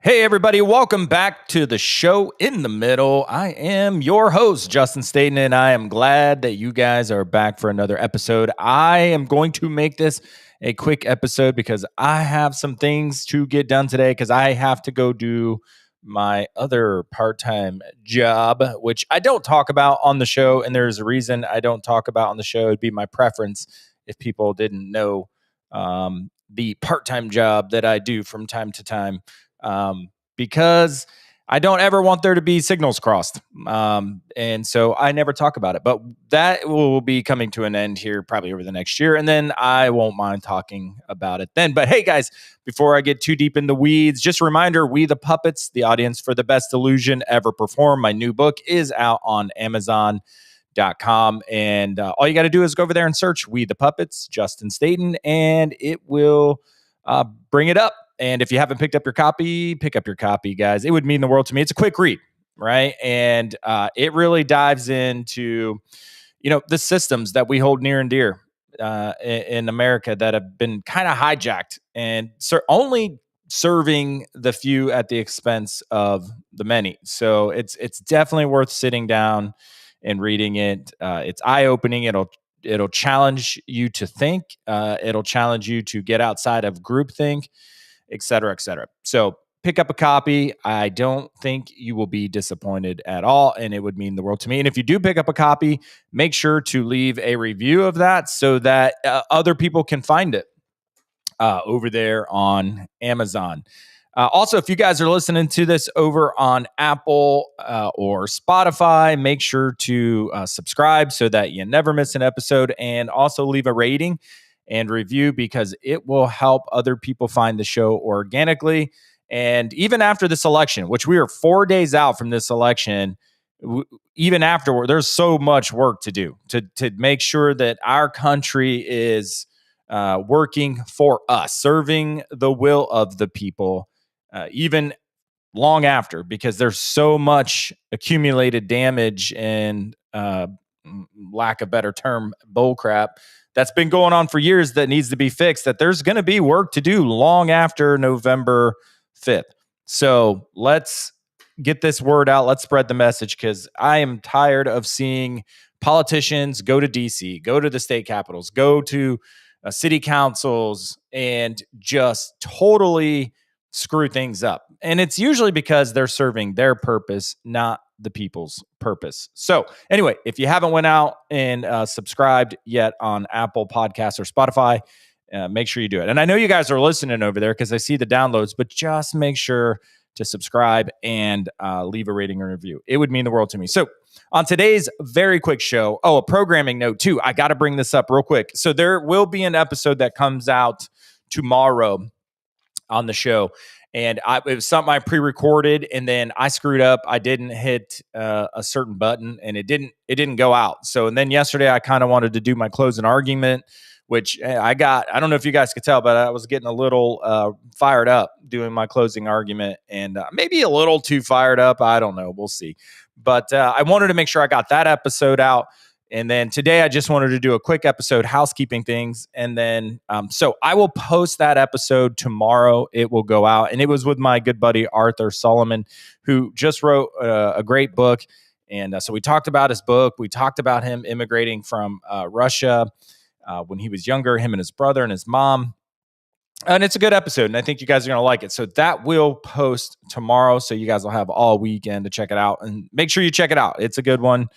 Hey, everybody, welcome back to the show in the middle. I am your host, Justin Staten, and I am glad that you guys are back for another episode. I am going to make this a quick episode because I have some things to get done today because I have to go do my other part-time job, which I don't talk about on the show. And there's a reason I don't talk about on the show. It'd be my preference if people didn't know the part-time job that I do from time to time, because I don't ever want there to be signals crossed. And so I never talk about it, but that will be coming to an end here probably over the next year. And then I won't mind talking about it then. But hey, guys, before I get too deep in the weeds, just a reminder, We the Puppets, the audience for the best illusion ever performed. My new book is out on Amazon.com. And all you got to do is go over there and search We the Puppets, Justin Staten, and it will bring it up. And if you haven't picked up your copy, pick up your copy, guys. It would mean the world to me. It's a quick read, right? And it really dives into, the systems that we hold near and dear in America that have been kind of hijacked and only serving the few at the expense of the many. So it's definitely worth sitting down and reading it. It's eye-opening. It'll challenge you to think. It'll challenge you to get outside of groupthink, et cetera, et cetera. So pick up a copy. I don't think you will be disappointed at all, and it would mean the world to me. And if you do pick up a copy, make sure to leave a review of that so that other people can find it over there on Amazon. Also, if you guys are listening to this over on Apple or Spotify, make sure to subscribe so that you never miss an episode, and also leave a rating and review because it will help other people find the show organically. And even after this election, which we are 4 days out from this election, even afterward, there's so much work to do to make sure that our country is working for us, serving the will of the people, even long after, because there's so much accumulated damage and lack of better term, bullcrap that's been going on for years that needs to be fixed, that there's going to be work to do long after November 5th. So let's get this word out. Let's spread the message because I am tired of seeing politicians go to DC, go to the state capitals, go to city councils and just totally screw things up. And it's usually because they're serving their purpose, not the people's purpose. So anyway, if you haven't went out and subscribed yet on Apple Podcasts or Spotify, make sure you do it. And I know you guys are listening over there because I see the downloads, but just make sure to subscribe and leave a rating or review. It would mean the world to me. So on today's very quick show, a programming note too. I got to bring this up real quick. So there will be an episode that comes out tomorrow on the show. And it was something I pre-recorded, and then I screwed up. I didn't hit a certain button, and it didn't go out. So, and then yesterday I kind of wanted to do my closing argument, which I don't know if you guys could tell, but I was getting a little fired up doing my closing argument, and maybe a little too fired up. I don't know. We'll see. But I wanted to make sure I got that episode out. And then today I just wanted to do a quick episode, housekeeping things. And then, so I will post that episode tomorrow. It will go out. And it was with my good buddy, Arthur Solomon, who just wrote a great book. And so we talked about his book. We talked about him immigrating from Russia when he was younger, him and his brother and his mom. And it's a good episode. And I think you guys are going to like it. So that will post tomorrow. So you guys will have all weekend to check it out. And make sure you check it out. It's a good one.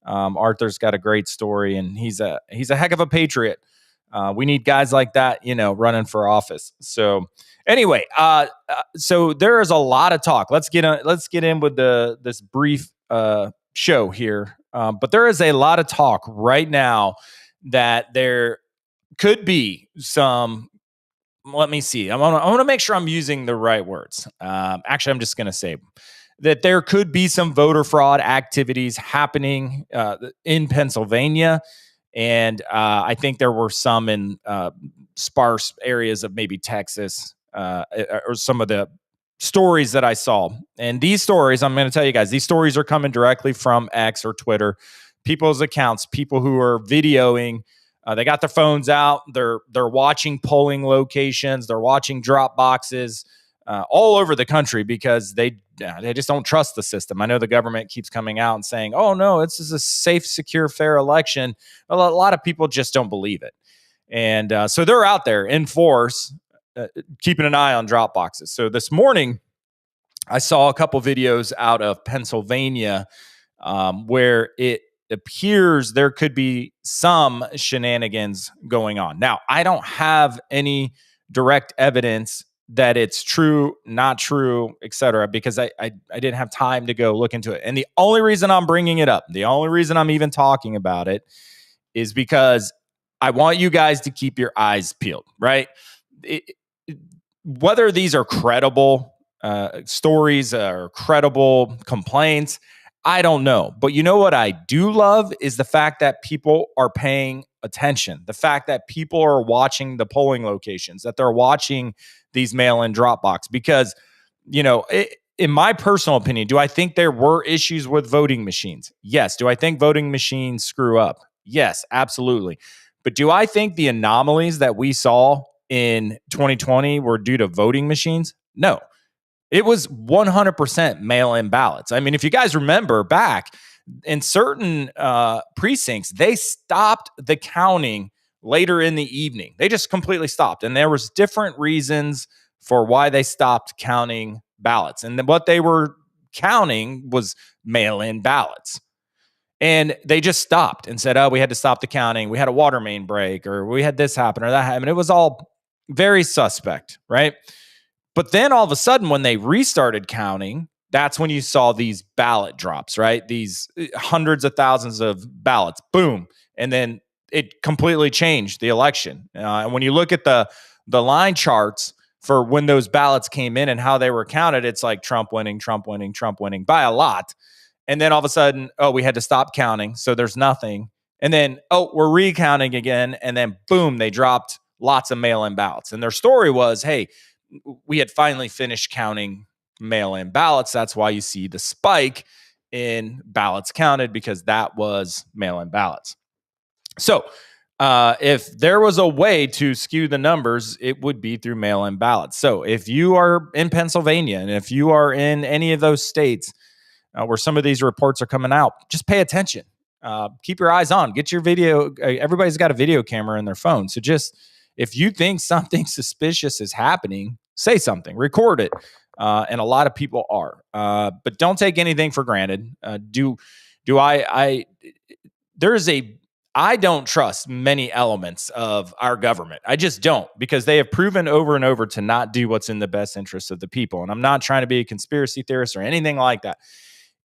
Arthur's got a great story, and he's a heck of a patriot. We need guys like that, running for office. So anyway, so there is a lot of talk. Let's get in with this brief show here. But there is a lot of talk right now that there could be some. Let me see. I want to make sure I'm using the right words. Actually, I'm just going to say that there could be some voter fraud activities happening in Pennsylvania. And I think there were some in sparse areas of maybe Texas or some of the stories that I saw. And these stories, I'm going to tell you guys, these stories are coming directly from X or Twitter, people's accounts, people who are videoing. They got their phones out. They're watching polling locations. They're watching drop boxes. all over the country because they just don't trust the system. I know the government keeps coming out and saying, "Oh no, this is a safe, secure, fair election." Well, a lot of people just don't believe it, and so they're out there in force, keeping an eye on drop boxes. So this morning, I saw a couple videos out of Pennsylvania where it appears there could be some shenanigans going on. Now, I don't have any direct evidence that it's true, not true, et cetera, because I didn't have time to go look into it. And the only reason I'm bringing it up, the only reason I'm even talking about it is because I want you guys to keep your eyes peeled, right? Whether these are credible stories or credible complaints, I don't know. But you know what I do love is the fact that people are paying attention, the fact that people are watching the polling locations, that they're watching these mail-in drop box. Because, in my personal opinion, do I think there were issues with voting machines? Yes. Do I think voting machines screw up? Yes, absolutely. But do I think the anomalies that we saw in 2020 were due to voting machines? No. It was 100% mail-in ballots. I mean, if you guys remember back in certain precincts, they stopped the counting later in the evening. They just completely stopped. And there was different reasons for why they stopped counting ballots. And then what they were counting was mail-in ballots. And they just stopped and said, "Oh, we had to stop the counting. We had a water main break, or we had this happen or that happen." It was all very suspect, right? But then all of a sudden, when they restarted counting, that's when you saw these ballot drops, right? These hundreds of thousands of ballots, boom. And then it completely changed the election. And when you look at the line charts for when those ballots came in and how they were counted, it's like Trump winning, Trump winning, Trump winning by a lot. And then all of a sudden, oh, we had to stop counting. So there's nothing. And then, oh, we're recounting again. And then boom, they dropped lots of mail-in ballots. And their story was, hey, we had finally finished counting mail-in ballots. That's why you see the spike in ballots counted, because that was mail-in ballots. So if there was a way to skew the numbers, it would be through mail-in ballots. So if you are in Pennsylvania and if you are in any of those states where some of these reports are coming out, just pay attention. Keep your eyes on. Get your video. Everybody's got a video camera in their phone. So just if you think something suspicious is happening, say something, record it. And a lot of people are. But don't take anything for granted. I don't trust many elements of our government. I just don't, because they have proven over and over to not do what's in the best interest of the people. And I'm not trying to be a conspiracy theorist or anything like that.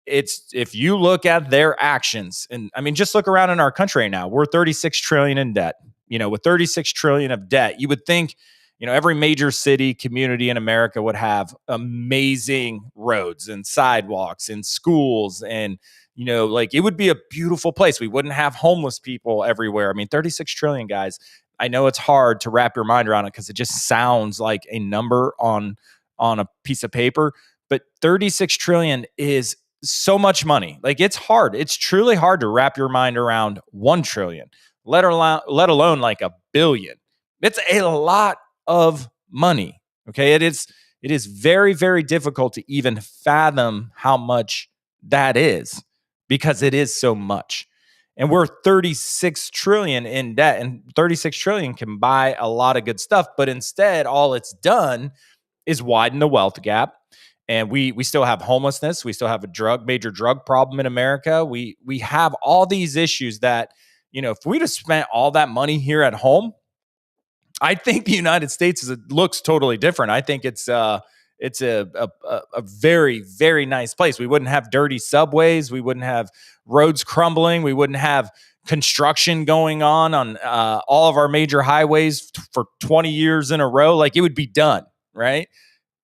It's if you look at their actions, and I mean, just look around in our country right now. We're 36 trillion in debt. With 36 trillion of debt, you would think, every major city, community in America would have amazing roads and sidewalks and schools, and it would be a beautiful place. We wouldn't have homeless people everywhere. I mean, 36 trillion, guys. I know it's hard to wrap your mind around it because it just sounds like a number on a piece of paper, but 36 trillion is so much money. Like, it's hard. It's truly hard to wrap your mind around 1 trillion, let alone like a billion. It's a lot of money. Okay. It is very, very difficult to even fathom how much that is, because it is so much. And we're 36 trillion in debt, and 36 trillion can buy a lot of good stuff. But instead, all it's done is widen the wealth gap. And we still have homelessness. We still have a major drug problem in America. We have all these issues that, if we'd have spent all that money here at home, I think the United States looks totally different. I think it's a very, very nice place. We wouldn't have dirty subways. We wouldn't have roads crumbling. We wouldn't have construction going on all of our major highways for 20 years in a row. Like, it would be done, right?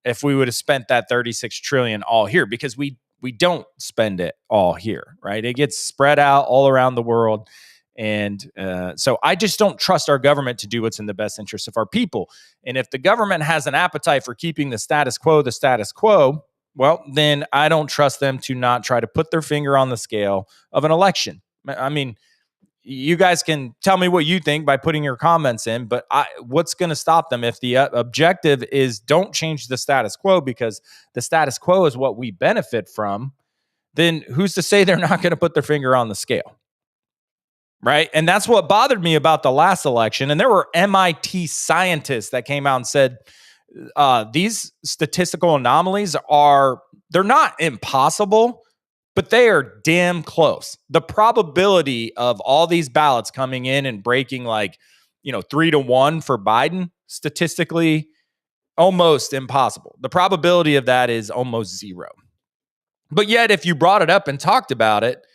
If we would have spent that 36 trillion all here, because we don't spend it all here, right? It gets spread out all around the world. And so I just don't trust our government to do what's in the best interest of our people. And if the government has an appetite for keeping the status quo, well, then I don't trust them to not try to put their finger on the scale of an election. I mean, you guys can tell me what you think by putting your comments in, but what's going to stop them if the objective is don't change the status quo because the status quo is what we benefit from? Then who's to say they're not going to put their finger on the scale? Right. And that's what bothered me about the last election. And there were MIT scientists that came out and said these statistical anomalies they're not impossible, but they are damn close. The probability of all these ballots coming in and breaking 3-1 for Biden, statistically almost impossible. The probability of that is almost zero. But yet, if you brought it up and talked about it,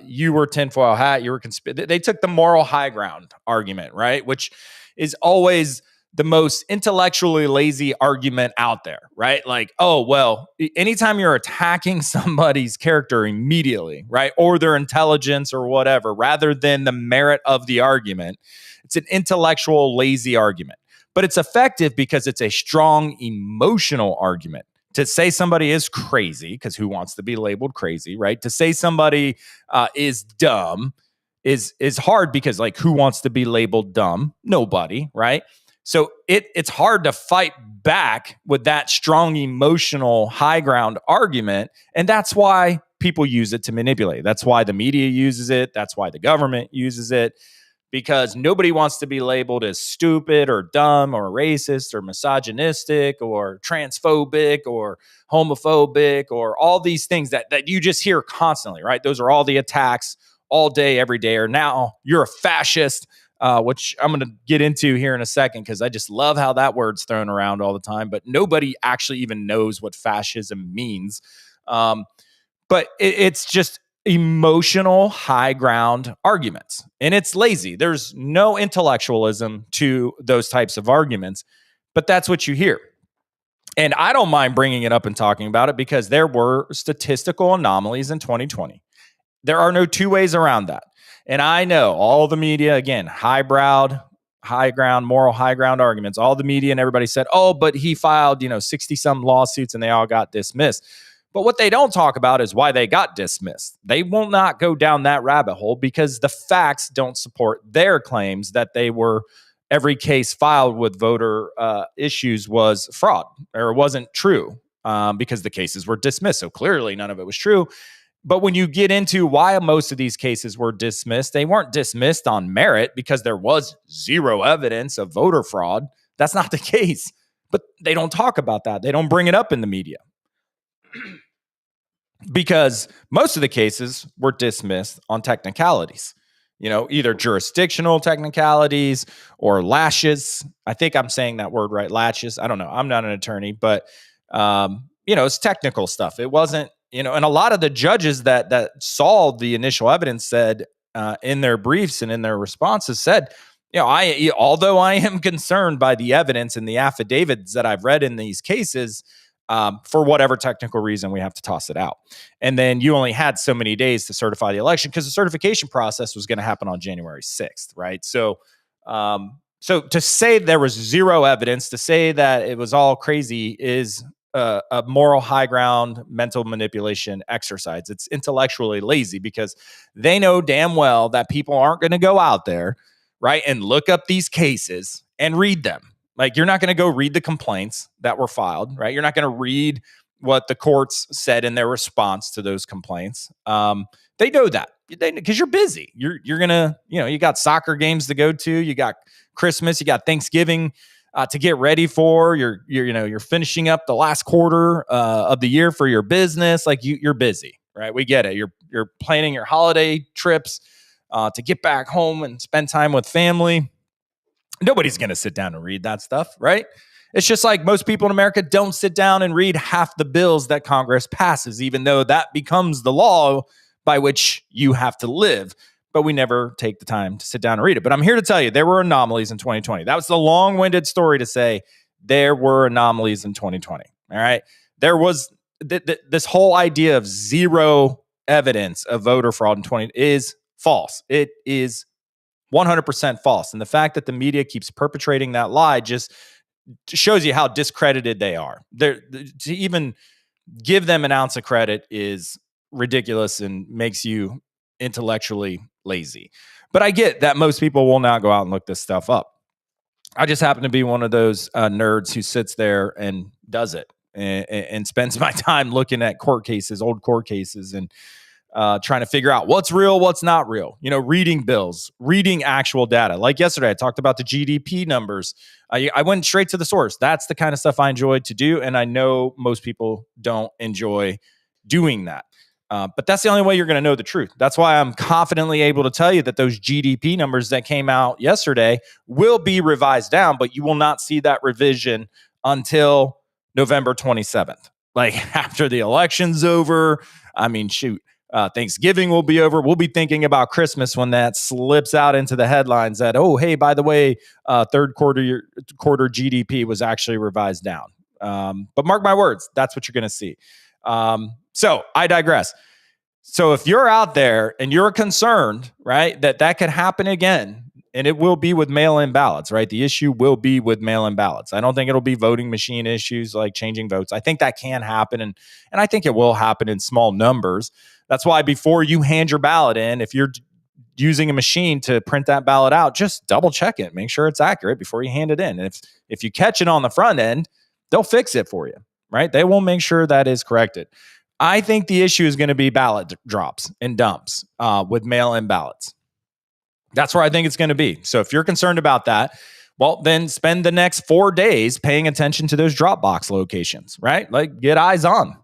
you were tinfoil hat. You were they took the moral high ground argument, right? Which is always the most intellectually lazy argument out there, right? Like, oh, well, anytime you're attacking somebody's character immediately, right? Or their intelligence or whatever, rather than the merit of the argument, it's an intellectual lazy argument. But it's effective because it's a strong emotional argument. To say somebody is crazy, because who wants to be labeled crazy, right? To say somebody is dumb is hard because, like, who wants to be labeled dumb? Nobody, right? So it's hard to fight back with that strong emotional high ground argument. And that's why people use it to manipulate. That's why the media uses it. That's why the government uses it. Because nobody wants to be labeled as stupid or dumb or racist or misogynistic or transphobic or homophobic or all these things that you just hear constantly, right? Those are all the attacks all day, every day. Or now you're a fascist, which I'm going to get into here in a second because I just love how that word's thrown around all the time. But nobody actually even knows what fascism means. But it's just emotional high ground arguments, and it's lazy. There's no intellectualism to those types of arguments, but that's what you hear. And I don't mind bringing it up and talking about it because there were statistical anomalies in 2020. There are no two ways around that. And I know all the media, again, moral high ground arguments, all the media and everybody said, oh, but he filed 60 some lawsuits and they all got dismissed. But what they don't talk about is why they got dismissed. They will not go down that rabbit hole because the facts don't support their claims that every case filed with voter issues was fraud or wasn't true because the cases were dismissed. So clearly none of it was true. But when you get into why most of these cases were dismissed, they weren't dismissed on merit because there was zero evidence of voter fraud. That's not the case. But they don't talk about that. They don't bring it up in the media. Because most of the cases were dismissed on technicalities, either jurisdictional technicalities or lashes. I think I'm saying that word right, lashes. I don't know. I'm not an attorney, but, it's technical stuff. It wasn't, and a lot of the judges that saw the initial evidence said in their briefs and in their responses said, although I am concerned by the evidence and the affidavits that I've read in these cases, for whatever technical reason, we have to toss it out. And then you only had so many days to certify the election because the certification process was going to happen on January 6th, right? So to say there was zero evidence, to say that it was all crazy is a moral high ground mental manipulation exercise. It's intellectually lazy because they know damn well that people aren't going to go out there, right, and look up these cases and read them. Like, you're not going to go read the complaints that were filed, right? You're not going to read what the courts said in their response to those complaints. They know that because you're busy. You're going to, you got soccer games to go to. You got Christmas. You got Thanksgiving to get ready for. You're finishing up the last quarter of the year for your business. Like, you're busy, right? We get it. You're planning your holiday trips to get back home and spend time with family. Nobody's going to sit down and read that stuff, right? It's just like most people in America don't sit down and read half the bills that Congress passes, even though that becomes the law by which you have to live. But we never take the time to sit down and read it. But I'm here to tell you, there were anomalies in 2020. That was the long-winded story to say there were anomalies in 2020, all right? There was this whole idea of zero evidence of voter fraud in 2020 is false. It is 100% false. And the fact that the media keeps perpetrating that lie just shows you how discredited they are. To even give them an ounce of credit is ridiculous and makes you intellectually lazy. But I get that most people will not go out and look this stuff up. I just happen to be one of those nerds who sits there and does it and spends my time looking at court cases, old court cases, and trying to figure out what's real, what's not real. Reading bills, reading actual data. Like yesterday, I talked about the GDP numbers. I went straight to the source. That's the kind of stuff I enjoy to do, and I know most people don't enjoy doing that. But that's the only way you're going to know the truth. That's why I'm confidently able to tell you that those GDP numbers that came out yesterday will be revised down, but you will not see that revision until November 27th. Like after the election's over. I mean, shoot. Thanksgiving will be over. We'll be thinking about Christmas when that slips out into the headlines that, oh, hey, by the way, third quarter GDP was actually revised down. But mark my words, that's what you're going to see. So I digress. So if you're out there and you're concerned, right, that could happen again, and it will be with mail-in ballots, right? The issue will be with mail-in ballots. I don't think it'll be voting machine issues like changing votes. I think that can happen, and I think it will happen in small numbers. That's why before you hand your ballot in, if you're using a machine to print that ballot out, just double check it, make sure it's accurate before you hand it in. And if you catch it on the front end, they'll fix it for you, right? They will make sure that is corrected. I think the issue is going to be ballot drops and dumps with mail-in ballots. That's where I think it's going to be. So if you're concerned about that, well, then spend the next 4 days paying attention to those drop box locations, right? Like get eyes on.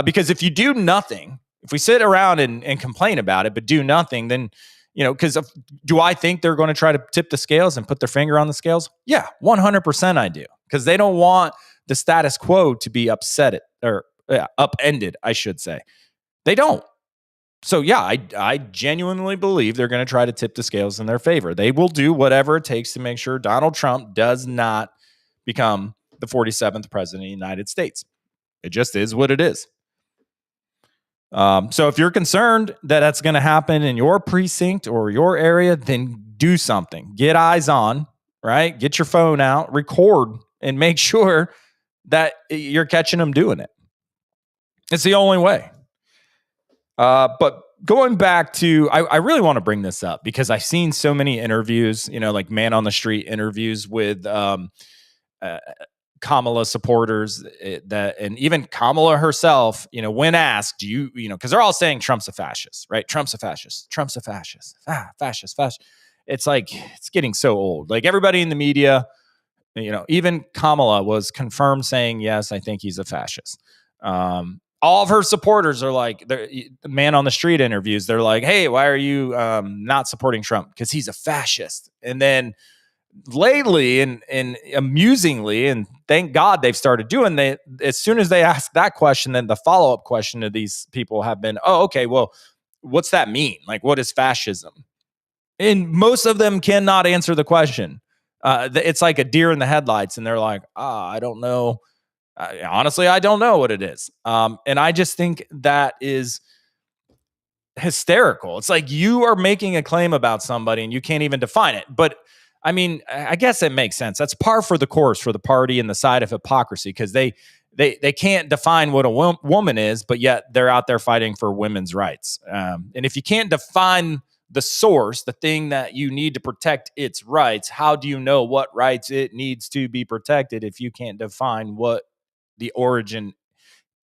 Because if you do nothing, if we sit around and complain about it, but do nothing, then, because do I think they're going to try to tip the scales and put their finger on the scales? Yeah, 100% I do. Because they don't want the status quo to be upended, I should say. They don't. So yeah, I genuinely believe they're going to try to tip the scales in their favor. They will do whatever it takes to make sure Donald Trump does not become the 47th president of the United States. It just is what it is. So if you're concerned that that's going to happen in your precinct or your area, then do something. Get eyes on, right? Get your phone out, record, and make sure that you're catching them doing it. It's the only way. But going back to, I really want to bring this up because I've seen so many interviews, like man on the street interviews with Kamala supporters and even Kamala herself, when asked, because they're all saying Trump's a fascist, right? Trump's a fascist. Trump's a fascist. Fascist. It's like, it's getting so old. Like everybody in the media, even Kamala was confirmed saying, yes, I think he's a fascist. All of her supporters are like, the man on the street interviews. They're like, hey, why are you not supporting Trump? Because he's a fascist. And then lately and amusingly, and thank God they've started doing that, as soon as they ask that question, then the follow-up question to these people have been, oh, okay, well, what's that mean? Like, what is fascism? And most of them cannot answer the question. It's like a deer in the headlights, and they're like, I don't know. Honestly, I don't know what it is. And I just think that is hysterical. It's like you are making a claim about somebody and you can't even define it. But I mean, I guess it makes sense. That's par for the course for the party and the side of hypocrisy, because they can't define what a woman is, but yet they're out there fighting for women's rights. And if you can't define the source, the thing that you need to protect its rights, how do you know what rights it needs to be protected if you can't define what the origin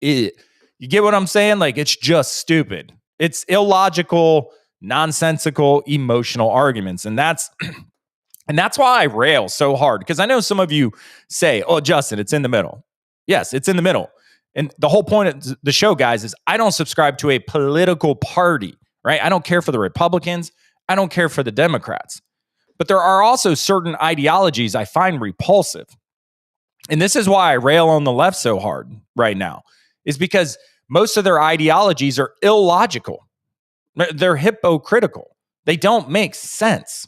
is? You get what I'm saying? Like, it's just stupid. It's illogical, nonsensical, emotional arguments. And that's why I rail so hard, because I know some of you say, oh, Justin, it's in the middle. Yes, it's in the middle. And the whole point of the show, guys, is I don't subscribe to a political party, right? I don't care for the Republicans. I don't care for the Democrats. But there are also certain ideologies I find repulsive. And this is why I rail on the left so hard right now, is because most of their ideologies are illogical. They're hypocritical. They don't make sense,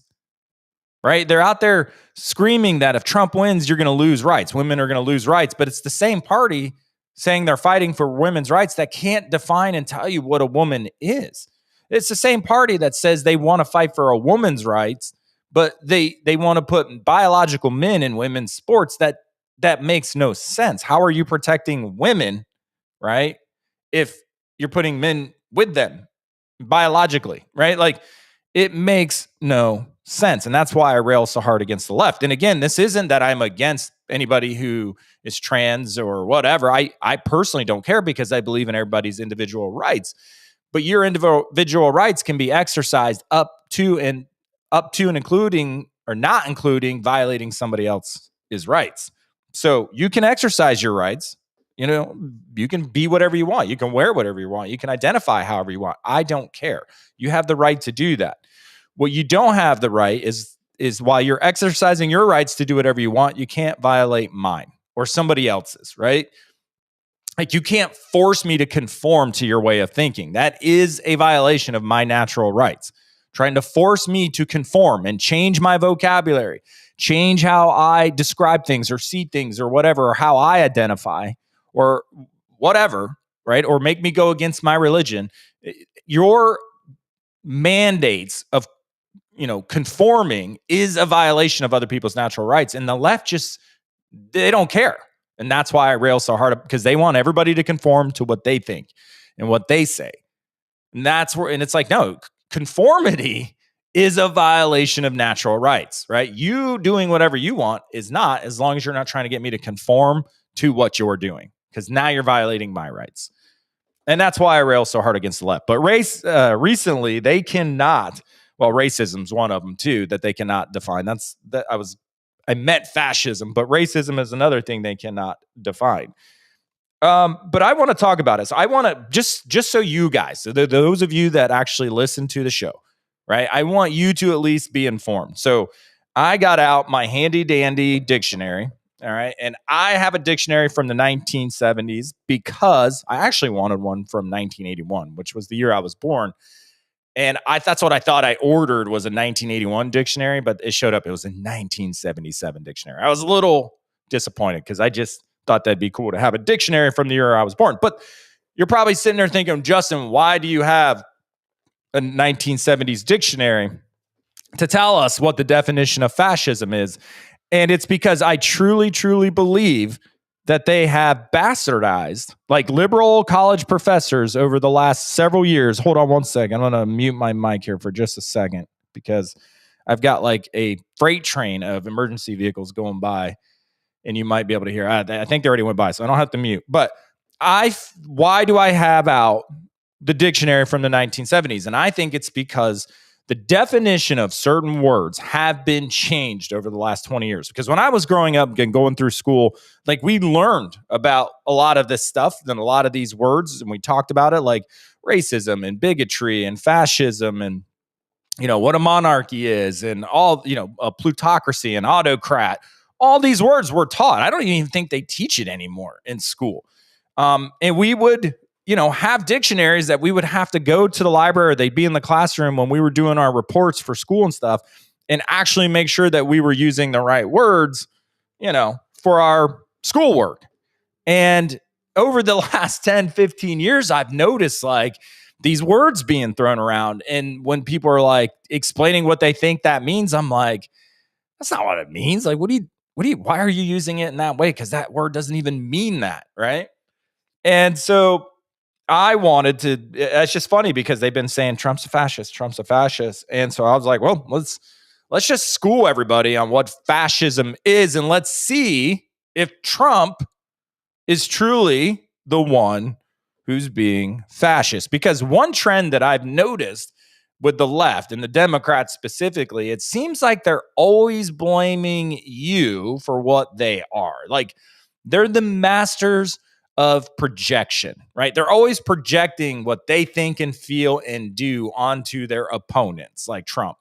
right? They're out there screaming that if Trump wins, you're going to lose rights. Women are going to lose rights. But it's the same party saying they're fighting for women's rights that can't define and tell you what a woman is. It's the same party that says they want to fight for a woman's rights, but they want to put biological men in women's sports. That makes no sense. How are you protecting women, right, if you're putting men with them biologically, right? Like, It makes no sense. And that's why I rail so hard against the left. And again, this isn't that I'm against anybody who is trans or whatever. I personally don't care because I believe in everybody's individual rights. But your individual rights can be exercised up to and including or not including violating somebody else's rights. So you can exercise your rights. You can be whatever you want. You can wear whatever you want. You can identify however you want. I don't care. You have the right to do that. What you don't have the right is while you're exercising your rights to do whatever you want, you can't violate mine or somebody else's, right? Like you can't force me to conform to your way of thinking. That is a violation of my natural rights. Trying to force me to conform and change my vocabulary, change how I describe things or see things or whatever, or how I identify or whatever, right? Or make me go against my religion. Your mandates of conforming is a violation of other people's natural rights. And the left they don't care. And that's why I rail so hard, because they want everybody to conform to what they think and what they say. And it's like, no, conformity is a violation of natural rights, right? You doing whatever you want is not, as long as you're not trying to get me to conform to what you're doing, because now you're violating my rights. And that's why I rail so hard against the left. But recently, they cannot. Well, racism's one of them too that they cannot define. I meant fascism, but racism is another thing they cannot define. But I want to talk about it. So I want to just so you guys, so those of you that actually listen to the show, right? I want you to at least be informed. So I got out my handy dandy dictionary. All right. And I have a dictionary from the 1970s because I actually wanted one from 1981, which was the year I was born. And that's what I thought I ordered was a 1981 dictionary, but it showed up. It was a 1977 dictionary. I was a little disappointed because I just thought that'd be cool to have a dictionary from the year I was born. But you're probably sitting there thinking, Justin, why do you have a 1970s dictionary to tell us what the definition of fascism is? And it's because I truly, truly believe that they have bastardized, like liberal college professors over the last several years. Hold on one second. I'm going to mute my mic here for just a second because I've got like a freight train of emergency vehicles going by and you might be able to hear. I think they already went by, so I don't have to mute. But why do I have out the dictionary from the 1970s? And I think it's because the definition of certain words have been changed over the last 20 years. Because when I was growing up and going through school, like we learned about a lot of this stuff and a lot of these words, and we talked about it, like racism and bigotry and fascism and, what a monarchy is and all, a plutocracy and autocrat. All these words were taught. I don't even think they teach it anymore in school. And we would have dictionaries that we would have to go to the library, or they'd be in the classroom when we were doing our reports for school and stuff, and actually make sure that we were using the right words, for our schoolwork. And over the last 10, 15 years, I've noticed like these words being thrown around. And when people are like explaining what they think that means, I'm like, that's not what it means. Like, why are you using it in that way? Because that word doesn't even mean that, right? And so I wanted to, it's just funny because they've been saying Trump's a fascist. And so I was like, well, let's just school everybody on what fascism is. And let's see if Trump is truly the one who's being fascist. Because one trend that I've noticed with the left and the Democrats specifically, it seems like they're always blaming you for what they are. Like they're the masters of projection, right? They're always projecting what they think and feel and do onto their opponents, like Trump.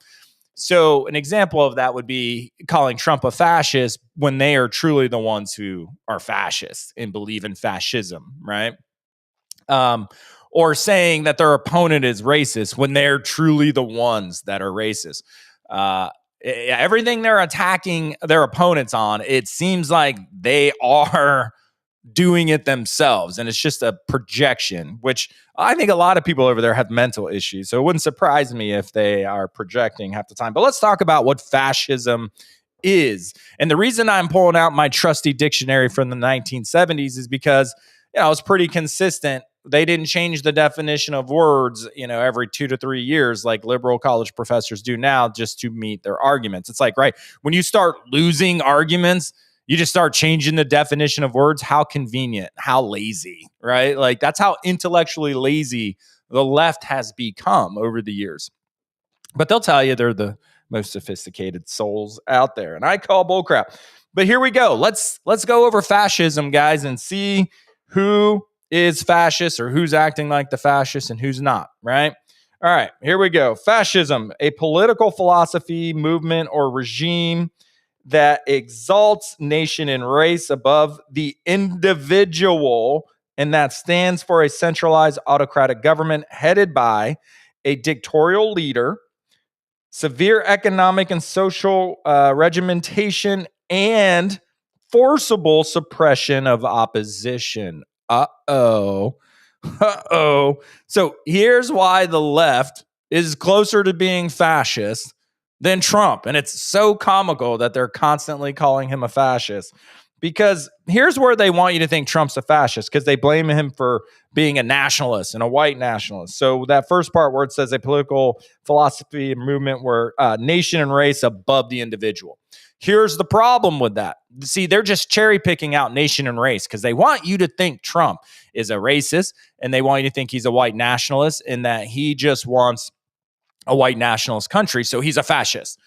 So an example of that would be calling Trump a fascist when they are truly the ones who are fascists and believe in fascism, right? Or saying that their opponent is racist when they're truly the ones that are racist. Everything they're attacking their opponents on, it seems like they are doing it themselves, and it's just a projection, which I think a lot of people over there have mental issues, so it wouldn't surprise me if they are projecting half the time. But let's talk about what fascism is. And the reason I'm pulling out my trusty dictionary from the 1970s is because it's pretty consistent they didn't change the definition of words, every 2 to 3 years like liberal college professors do now just to meet their arguments. It's like, right, when you start losing arguments, you just start changing the definition of words. How convenient, how lazy, right? Like that's how intellectually lazy the left has become over the years. But they'll tell you they're the most sophisticated souls out there, and I call bullcrap. But here we go. Let's go over fascism, guys, and see who is fascist or who's acting like the fascist and who's not, right? All right, here we go. Fascism, a political philosophy, movement, or regime that exalts nation and race above the individual, and that stands for a centralized autocratic government headed by a dictatorial leader, severe economic and social regimentation, and forcible suppression of opposition. Uh-oh. Uh-oh. So here's why the left is closer to being fascist than Trump. And it's so comical that they're constantly calling him a fascist, because here's where they want you to think Trump's a fascist, because they blame him for being a nationalist and a white nationalist. So that first part where it says a political philosophy and movement where nation and race above the individual. Here's the problem with that. See, they're just cherry picking out nation and race because they want you to think Trump is a racist, and they want you to think he's a white nationalist and that he just wants a white nationalist country. So he's a fascist.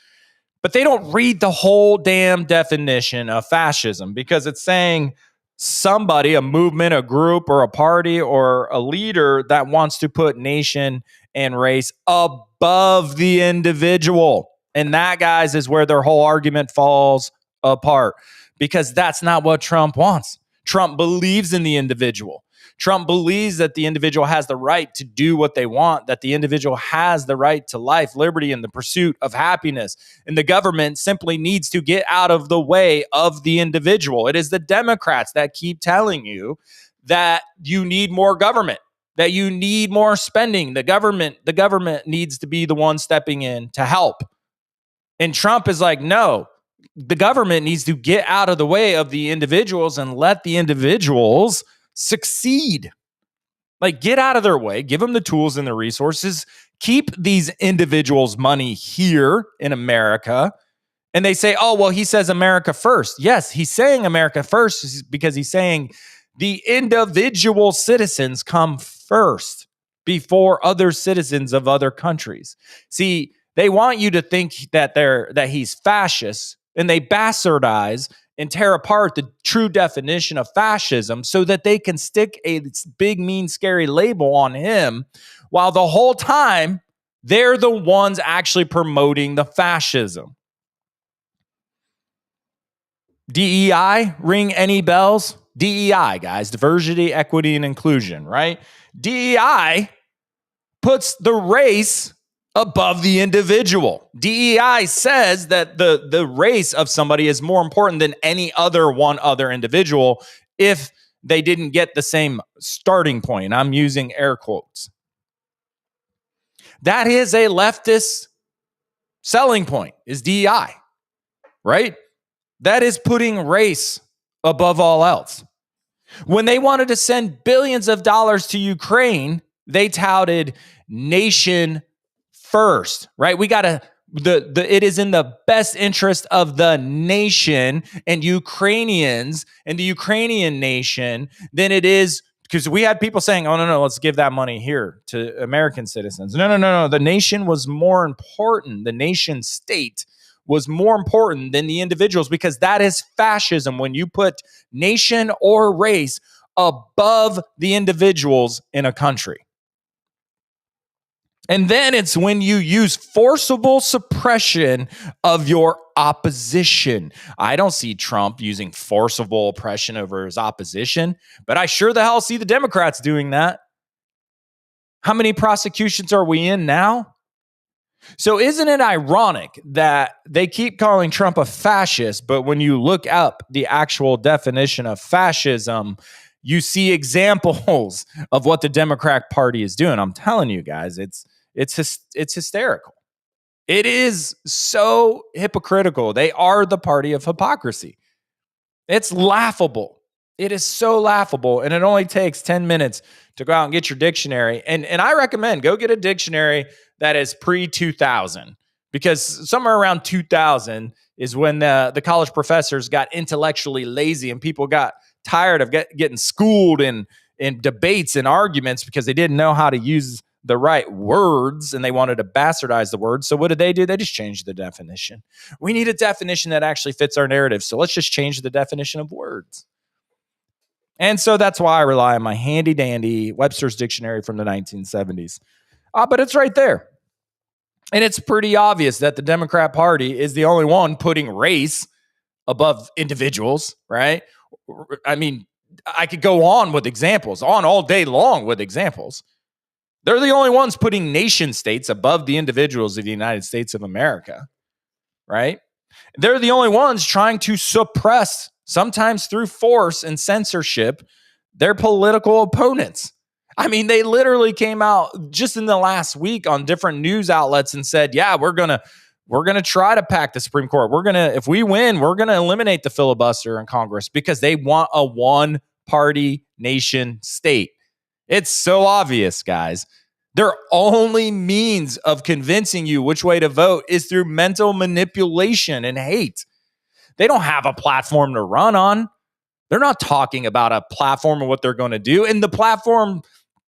But they don't read the whole damn definition of fascism, because it's saying somebody, a movement, a group, or a party, or a leader that wants to put nation and race above the individual. And that, guys, is where their whole argument falls apart, because that's not what Trump wants. Trump believes in the individual. Trump believes that the individual has the right to do what they want, that the individual has the right to life, liberty, and the pursuit of happiness. And the government simply needs to get out of the way of the individual. It is the Democrats that keep telling you that you need more government, that you need more spending. The government needs to be the one stepping in to help. And Trump is like, no, the government needs to get out of the way of the individuals and let the individuals succeed. Like, get out of their way, give them the tools and the resources, keep these individuals' money here in America. And they say, oh, well, he says America first. Yes, he's saying America first because he's saying the individual citizens come first before other citizens of other countries. See, they want you to think that he's fascist, and they bastardize and tear apart the true definition of fascism so that they can stick a big, mean, scary label on him, while the whole time they're the ones actually promoting the fascism. DEI, ring any bells? DEI, guys, diversity, equity, and inclusion, right? DEI puts the race above the individual. DEI says that the race of somebody is more important than any other individual if they didn't get the same starting point. I'm using air quotes. That is a leftist selling point, is DEI, right? That is putting race above all else. When they wanted to send billions of dollars to Ukraine, they touted nation first, right? We got to, it is in the best interest of the nation and Ukrainians and the Ukrainian nation than it is, because we had people saying, oh, no, let's give that money here to American citizens. No. The nation was more important. The nation state was more important than the individuals, because that is fascism, when you put nation or race above the individuals in a country. And then it's when you use forcible suppression of your opposition. I don't see Trump using forcible oppression over his opposition, but I sure the hell see the Democrats doing that. How many prosecutions are we in now? So isn't it ironic that they keep calling Trump a fascist, but when you look up the actual definition of fascism, you see examples of what the Democratic Party is doing? I'm telling you guys, it's hysterical. It is so hypocritical. They are the party of hypocrisy. It's laughable. It is so laughable, and it only takes 10 minutes to go out and get your dictionary. And I recommend go get a dictionary that is pre-2000, because somewhere around 2000 is when the college professors got intellectually lazy and people got tired of getting schooled in debates and arguments because they didn't know how to use the right words and they wanted to bastardize the words. So what did? They just changed the definition. We need a definition that actually fits our narrative. So let's just change the definition of words. And so that's why I rely on my handy dandy Webster's dictionary from the 1970s. But it's right there. And it's pretty obvious that the Democrat Party is the only one putting race above individuals, right? I mean, I could go on with examples, on all day long with examples. They're the only ones putting nation states above the individuals of the United States of America, right? They're the only ones trying to suppress, sometimes through force and censorship, their political opponents. I mean, they literally came out just in the last week on different news outlets and said, yeah, we're going to try to pack the Supreme Court. If we win, we're going to eliminate the filibuster in Congress because they want a one-party nation state. It's so obvious, guys. Their only means of convincing you which way to vote is through mental manipulation and hate. They don't have a platform to run on. They're not talking about a platform and what they're going to do. And the platform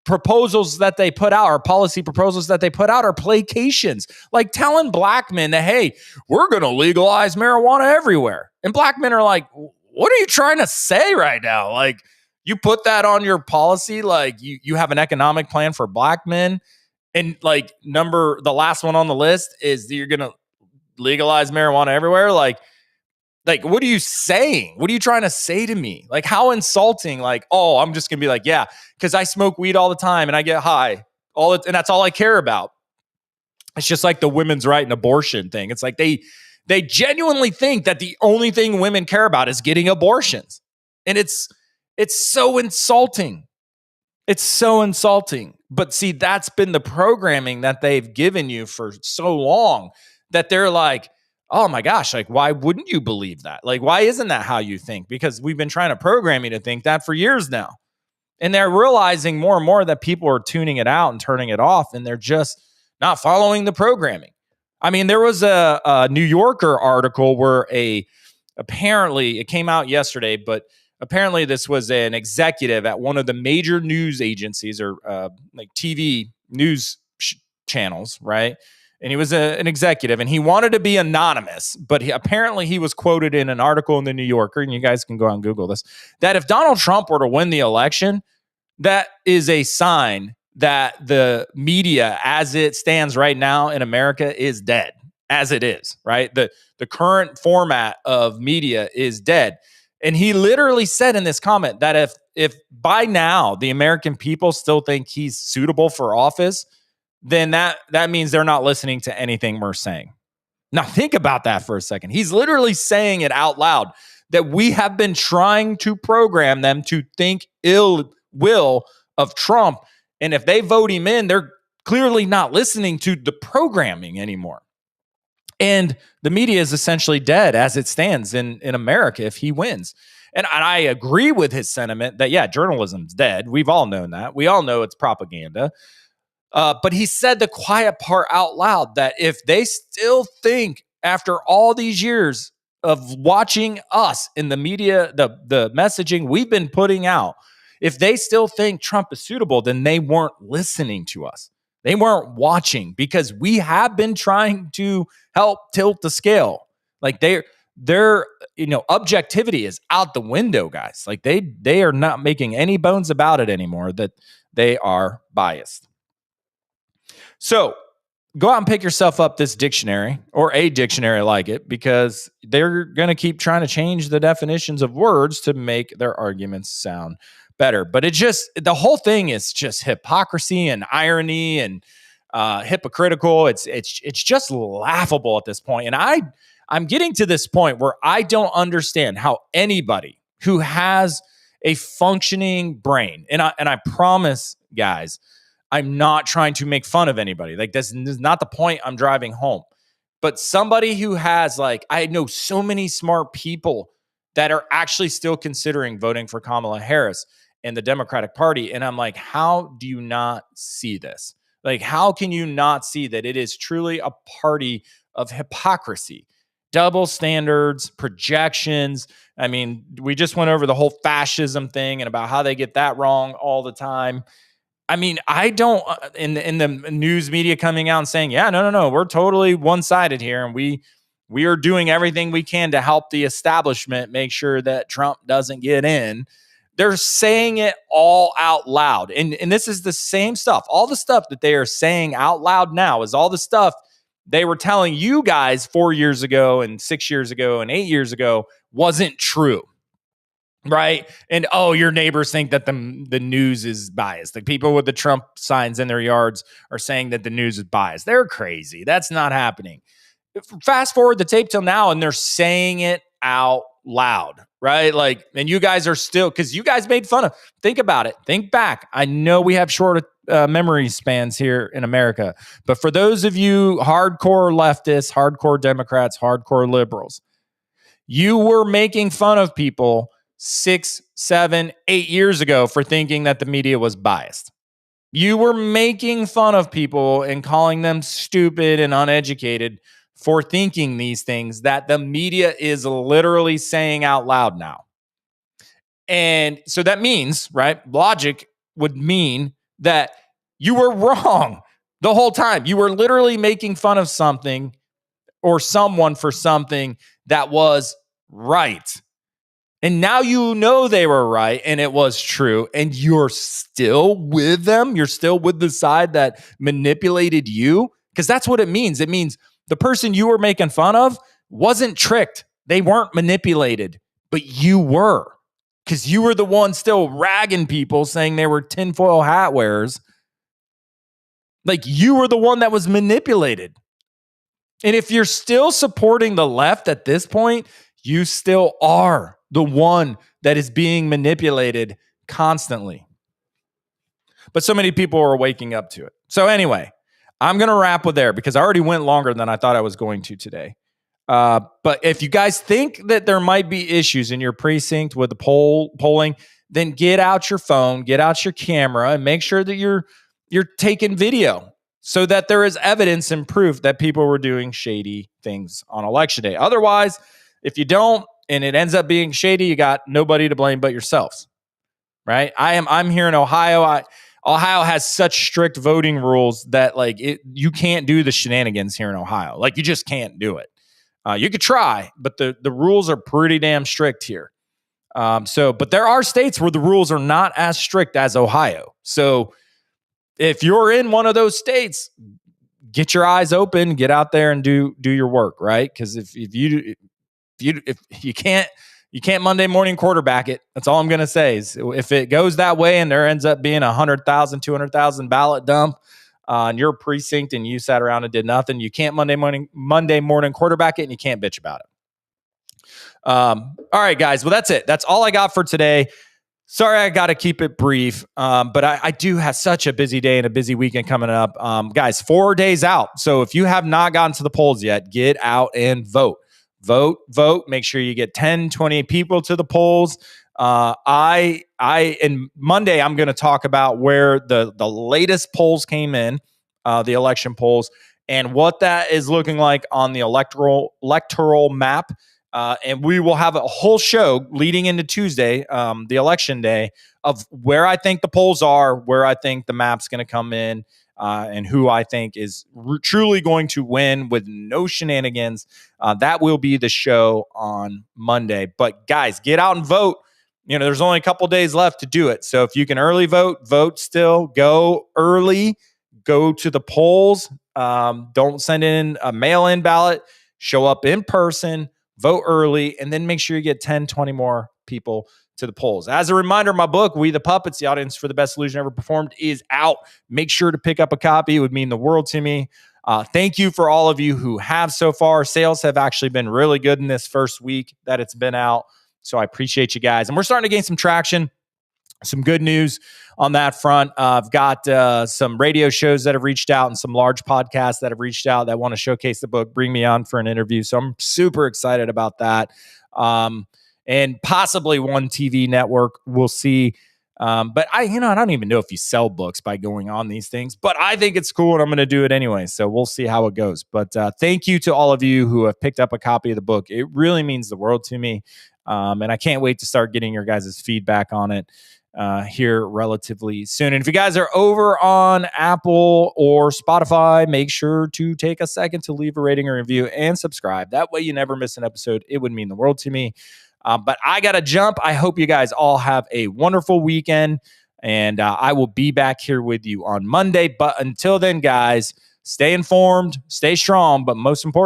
proposals that they put out, or policy proposals that they put out, are placations. Like telling black men that, hey, we're going to legalize marijuana everywhere. And black men are like, what are you trying to say right now? Like, you put that on your policy, like you have an economic plan for black men. And like the last one on the list is that you're going to legalize marijuana everywhere. Like, what are you saying? What are you trying to say to me? Like, how insulting. Like, oh, I'm just going to be like, yeah, because I smoke weed all the time and I get high. And that's all I care about. It's just like the women's right and abortion thing. It's like they genuinely think that the only thing women care about is getting abortions. And it's so insulting. It's so insulting. But see, that's been the programming that they've given you for so long that they're like, oh my gosh, like, why wouldn't you believe that? Like, why isn't that how you think? Because we've been trying to program you to think that for years now. And they're realizing more and more that people are tuning it out and turning it off, and they're just not following the programming. I mean, there was a New Yorker article where apparently it came out yesterday, but apparently this was an executive at one of the major news agencies or like TV news channels, right? And he was an executive, and he wanted to be anonymous, but apparently he was quoted in an article in the New Yorker, and you guys can go on Google this, that if Donald Trump were to win the election, that is a sign that the media as it stands right now in America is dead, as it is, right? The current format of media is dead. And he literally said in this comment that if by now the American people still think he's suitable for office, then that means they're not listening to anything we're saying. Now think about that for a second. He's literally saying it out loud that we have been trying to program them to think ill will of Trump. And if they vote him in, they're clearly not listening to the programming anymore. And the media is essentially dead as it stands in America if he wins. And I agree with his sentiment that, yeah, journalism's dead. We've all known that. We all know it's propaganda. But he said the quiet part out loud, that if they still think after all these years of watching us in the media, the messaging we've been putting out, if they still think Trump is suitable, then they weren't listening to us. They weren't watching, because we have been trying to help tilt the scale. Like their objectivity is out the window, guys. Like they are not making any bones about it anymore that they are biased. So go out and pick yourself up this dictionary, or a dictionary like it, because they're going to keep trying to change the definitions of words to make their arguments sound better. But the whole thing is just hypocrisy and irony and hypocritical. It's just laughable at this point. And I'm getting to this point where I don't understand how anybody who has a functioning brain, and I promise, guys, I'm not trying to make fun of anybody. Like, this is not the point I'm driving home. But somebody who has, like, I know so many smart people that are actually still considering voting for Kamala Harris in the Democratic Party. And I'm like, how do you not see this? Like, how can you not see that it is truly a party of hypocrisy, double standards, projections? I mean, we just went over the whole fascism thing and about how they get that wrong all the time. I mean, I don't in the news media coming out and saying, yeah, no, we're totally one-sided here, and we are doing everything we can to help the establishment make sure that Trump doesn't get in. They're saying it all out loud. And this is the same stuff. All the stuff that they are saying out loud now is all the stuff they were telling you guys 4 years ago and 6 years ago and 8 years ago wasn't true. Right. And your neighbors think that the news is biased. The people with the Trump signs in their yards are saying that the news is biased. They're crazy. That's not happening. Fast forward the tape till now, and they're saying it out loud, right? Like, and you guys are still, because you guys made fun of. Think about it. Think back. I know we have short memory spans here in America, but for those of you hardcore leftists, hardcore Democrats, hardcore liberals, you were making fun of people 6, 7, 8 years ago for thinking that the media was biased. You were making fun of people and calling them stupid and uneducated for thinking these things that the media is literally saying out loud now. And so that means, right, logic would mean that you were wrong the whole time. You were literally making fun of something or someone for something that was right. And now you know they were right and it was true, and you're still with them. You're still with the side that manipulated you, because that's what it means. It means the person you were making fun of wasn't tricked. They weren't manipulated, but you were, because you were the one still ragging people saying they were tinfoil hat wearers. Like, you were the one that was manipulated. And if you're still supporting the left at this point, you still are the one that is being manipulated constantly. But so many people are waking up to it. So anyway, I'm going to wrap with there because I already went longer than I thought I was going to today. But if you guys think that there might be issues in your precinct with the polling, then get out your phone, get out your camera, and make sure that you're taking video so that there is evidence and proof that people were doing shady things on election day. Otherwise, if you don't, and it ends up being shady, you got nobody to blame but yourselves, right? I'm here in Ohio. Ohio has such strict voting rules that you can't do the shenanigans here in Ohio. Like, you just can't do it. You could try, but the rules are pretty damn strict here. But there are states where the rules are not as strict as Ohio. So if you're in one of those states, get your eyes open, get out there and do your work, right? Because if you can't Monday morning quarterback it. That's all I'm going to say is if it goes that way and there ends up being 100,000, 200,000 ballot dump on your precinct and you sat around and did nothing, you can't Monday morning quarterback it, and you can't bitch about it. All right, guys. Well, that's it. That's all I got for today. Sorry, I got to keep it brief, but I do have such a busy day and a busy weekend coming up. Guys, 4 days out. So if you have not gotten to the polls yet, get out and vote. Vote. Make sure you get 10, 20 people to the polls. And Monday, I'm going to talk about where the latest polls came in, the election polls, and what that is looking like on the electoral map. And we will have a whole show leading into Tuesday, the election day, of where I think the polls are, where I think the map's going to come in, and who I think is truly going to win with no shenanigans. That will be the show on Monday. But guys, get out and vote. There's only a couple days left to do it. So if you can early vote still. Go early. Go to the polls. Don't send in a mail-in ballot. Show up in person. Vote early, and then make sure you get 10, 20 more people to the polls. As a reminder, my book, We the Puppets, the audience for the best illusion ever performed, is out. Make sure to pick up a copy. It would mean the world to me. Thank you for all of you who have so far. Sales have actually been really good in this first week that it's been out. So I appreciate you guys. And we're starting to gain some traction. Some good news on that front. I've got some radio shows that have reached out and some large podcasts that have reached out that want to showcase the book, bring me on for an interview. So I'm super excited about that. and possibly one TV network. We'll see. But I don't even know if you sell books by going on these things, but I think it's cool and I'm going to do it anyway. So we'll see how it goes. But thank you to all of you who have picked up a copy of the book. It really means the world to me. And I can't wait to start getting your guys' feedback on it here relatively soon. And if you guys are over on Apple or Spotify, make sure to take a second to leave a rating or review and subscribe. That way you never miss an episode. It would mean the world to me. But I got to jump. I hope you guys all have a wonderful weekend. And I will be back here with you on Monday. But until then, guys, stay informed, stay strong, but most important,